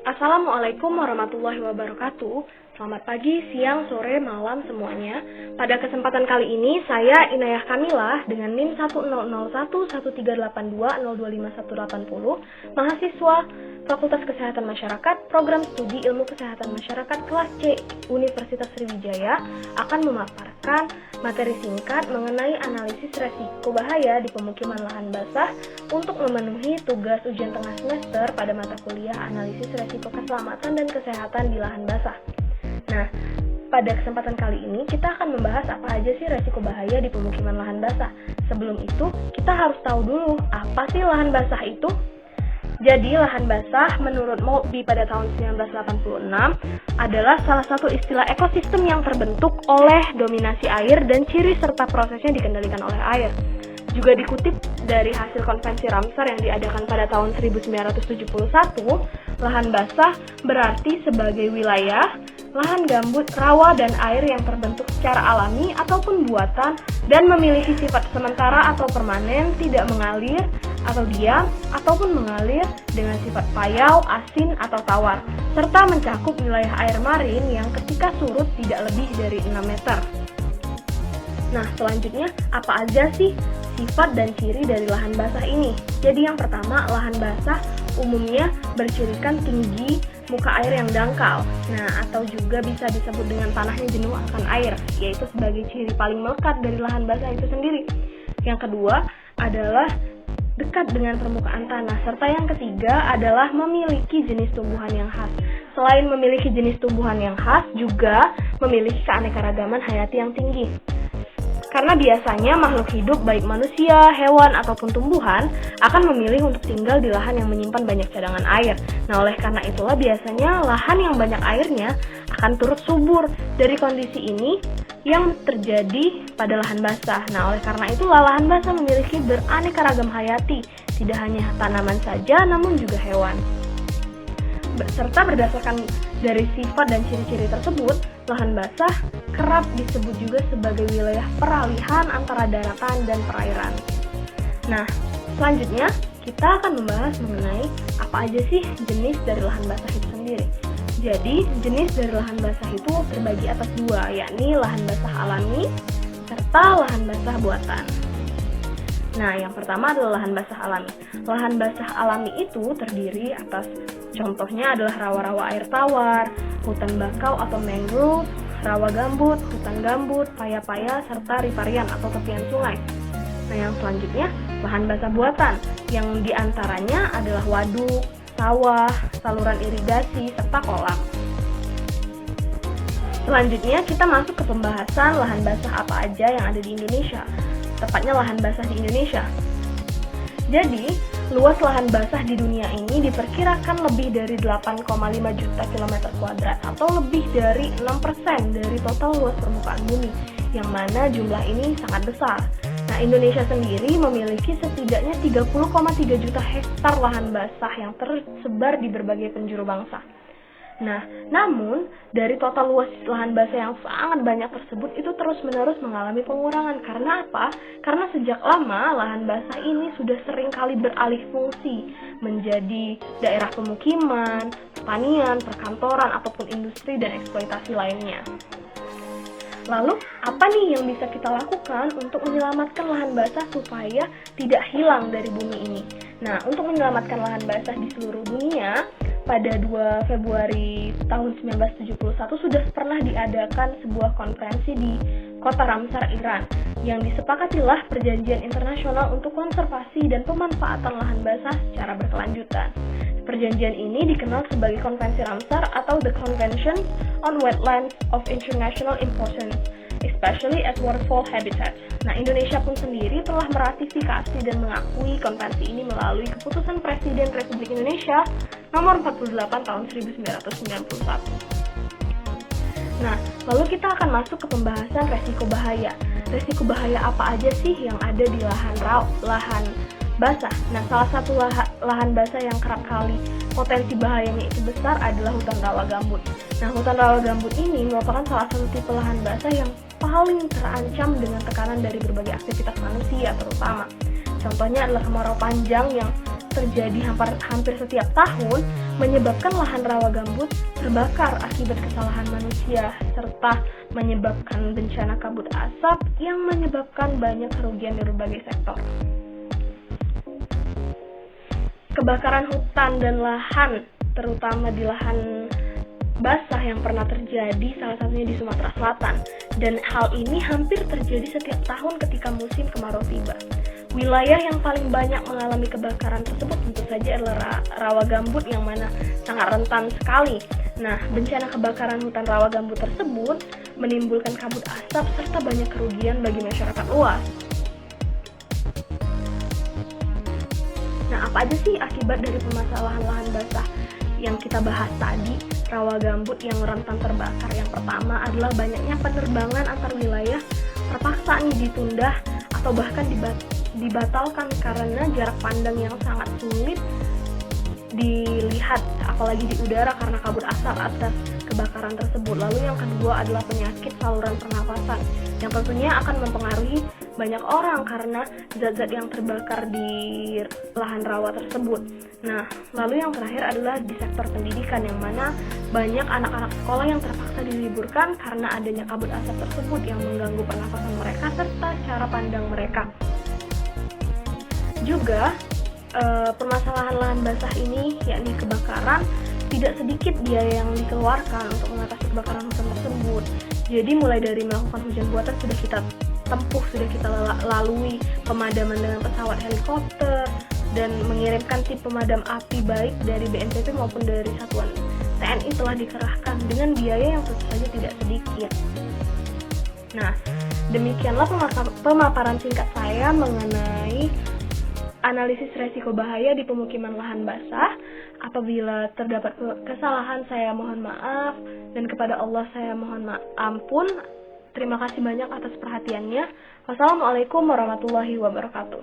Assalamualaikum warahmatullahi wabarakatuh. Selamat pagi, siang, sore, malam semuanya. Pada kesempatan kali ini, saya Inayah Kamilah dengan NIM 10011382025180, mahasiswa Fakultas Kesehatan Masyarakat, Program Studi Ilmu Kesehatan Masyarakat kelas C Universitas Sriwijaya akan memaparkan materi singkat mengenai analisis resiko bahaya di pemukiman lahan basah untuk memenuhi tugas ujian tengah semester pada mata kuliah analisis resiko keselamatan dan kesehatan di lahan basah. Nah, pada kesempatan kali ini kita akan membahas apa aja sih resiko bahaya di pemukiman lahan basah. Sebelum itu, kita harus tahu dulu apa sih lahan basah itu. Jadi, lahan basah menurut MOPI pada tahun 1986 adalah salah satu istilah ekosistem yang terbentuk oleh dominasi air dan ciri serta prosesnya dikendalikan oleh air. Juga dikutip dari hasil konvensi Ramsar yang diadakan pada tahun 1971, lahan basah berarti sebagai wilayah, lahan gambut, rawa, dan air yang terbentuk secara alami ataupun buatan dan memiliki sifat sementara atau permanen, tidak mengalir atau diam, ataupun mengalir dengan sifat payau, asin, atau tawar, serta mencakup wilayah air marin yang ketika surut tidak lebih dari 6 meter. Nah, selanjutnya apa aja sih sifat dan ciri dari lahan basah ini? Jadi yang pertama, lahan basah umumnya bercirikan tinggi muka air yang dangkal. Nah, atau juga bisa disebut dengan tanahnya jenuh akan air, yaitu sebagai ciri paling melekat dari lahan basah itu sendiri. Yang kedua adalah dekat dengan permukaan tanah, serta yang ketiga adalah memiliki jenis tumbuhan yang khas. Selain memiliki jenis tumbuhan yang khas, juga memiliki keanekaragaman hayati yang tinggi. Karena biasanya makhluk hidup baik manusia, hewan, ataupun tumbuhan akan memilih untuk tinggal di lahan yang menyimpan banyak cadangan air. Nah, oleh karena itulah biasanya lahan yang banyak airnya akan turut subur. Dari kondisi ini yang terjadi pada lahan basah. Nah, oleh karena itulah lahan basah memiliki beraneka ragam hayati, tidak hanya tanaman saja namun juga hewan. Serta berdasarkan dari sifat dan ciri-ciri tersebut, lahan basah kerap disebut juga sebagai wilayah peralihan antara daratan dan perairan. Nah, selanjutnya kita akan membahas mengenai apa aja sih jenis dari lahan basah itu sendiri. Jadi, jenis dari lahan basah itu terbagi atas dua, yakni lahan basah alami serta lahan basah buatan. Nah, yang pertama adalah lahan basah alami. Lahan basah alami itu terdiri atas contohnya adalah rawa-rawa air tawar, hutan bakau atau mangrove, rawa gambut, hutan gambut, paya-paya, serta riparian atau tepian sungai. Nah, yang selanjutnya lahan basah buatan, yang diantaranya adalah waduk, sawah, saluran irigasi, serta kolam. Selanjutnya kita masuk ke pembahasan lahan basah apa aja yang ada di Indonesia, tepatnya lahan basah di Indonesia. Jadi, luas lahan basah di dunia ini diperkirakan lebih dari 8,5 juta kilometer kuadrat atau lebih dari 6% dari total luas permukaan bumi, yang mana jumlah ini sangat besar. Nah, Indonesia sendiri memiliki setidaknya 30,3 juta hektar lahan basah yang tersebar di berbagai penjuru bangsa. Nah, namun dari total luas lahan basah yang sangat banyak tersebut itu terus-menerus mengalami pengurangan. Karena apa? Karena sejak lama lahan basah ini sudah sering kali beralih fungsi menjadi daerah pemukiman, pertanian, perkantoran, ataupun industri dan eksploitasi lainnya. Lalu, apa nih yang bisa kita lakukan untuk menyelamatkan lahan basah supaya tidak hilang dari bumi ini? Nah, untuk menyelamatkan lahan basah di seluruh dunia, pada 2 Februari tahun 1971 sudah pernah diadakan sebuah konferensi di kota Ramsar, Iran, yang disepakatilah perjanjian internasional untuk konservasi dan pemanfaatan lahan basah secara berkelanjutan. Perjanjian ini dikenal sebagai Konvensi Ramsar atau The Convention on Wetlands of International Importance, especially as waterfall habitat. Nah, Indonesia pun sendiri telah meratifikasi dan mengakui konvensi ini melalui keputusan Presiden Republik Indonesia nomor 48 tahun 1991. Nah, lalu kita akan masuk ke pembahasan resiko bahaya. Resiko bahaya apa aja sih yang ada di lahan basah? Nah, salah satu lahan basah yang kerap kali potensi bahayanya itu besar adalah hutan rawa gambut. Nah, hutan rawa gambut ini merupakan salah satu tipe lahan basah yang paling terancam dengan tekanan dari berbagai aktivitas manusia terutama. Contohnya adalah kemarau panjang yang terjadi hampir setiap tahun menyebabkan lahan rawa gambut terbakar akibat kesalahan manusia, serta menyebabkan bencana kabut asap yang menyebabkan banyak kerugian di berbagai sektor. Kebakaran hutan dan lahan, terutama di lahan basah yang pernah terjadi, salah satunya di Sumatera Selatan, dan hal ini hampir terjadi setiap tahun ketika musim kemarau tiba. Wilayah yang paling banyak mengalami kebakaran tersebut tentu saja adalah rawa gambut yang mana sangat rentan sekali. Nah, bencana kebakaran hutan rawa gambut tersebut menimbulkan kabut asap serta banyak kerugian bagi masyarakat luas. Nah, apa aja sih akibat dari permasalahan lahan basah yang kita bahas tadi, rawa gambut yang rentan terbakar? Yang pertama adalah banyaknya penerbangan antar wilayah terpaksa ditunda atau bahkan dibatalkan karena jarak pandang yang sangat sulit dilihat, apalagi di udara karena kabut asap atas kebakaran tersebut. Lalu yang kedua adalah penyakit saluran pernafasan yang tentunya akan mempengaruhi banyak orang karena zat-zat yang terbakar di lahan rawa tersebut. Nah, lalu yang terakhir adalah di sektor pendidikan, yang mana banyak anak-anak sekolah yang terpaksa diliburkan karena adanya kabut asap tersebut yang mengganggu pernafasan mereka serta cara pandang mereka. Juga permasalahan lahan basah ini, yakni kebakaran, tidak sedikit biaya yang dikeluarkan untuk mengatasi kebakaran hutan tersebut. Jadi mulai dari melakukan hujan buatan sudah kita tempuh, sudah kita lalui pemadaman dengan pesawat helikopter, dan mengirimkan tim pemadam api baik dari BNPB maupun dari satuan TNI telah dikerahkan dengan biaya yang tentu saja tidak sedikit. Nah, demikianlah pemaparan singkat saya mengenai analisis resiko bahaya di pemukiman lahan basah. Apabila terdapat kesalahan, saya mohon maaf, dan kepada Allah saya mohon ampun. Terima kasih banyak atas perhatiannya. Wassalamualaikum warahmatullahi wabarakatuh.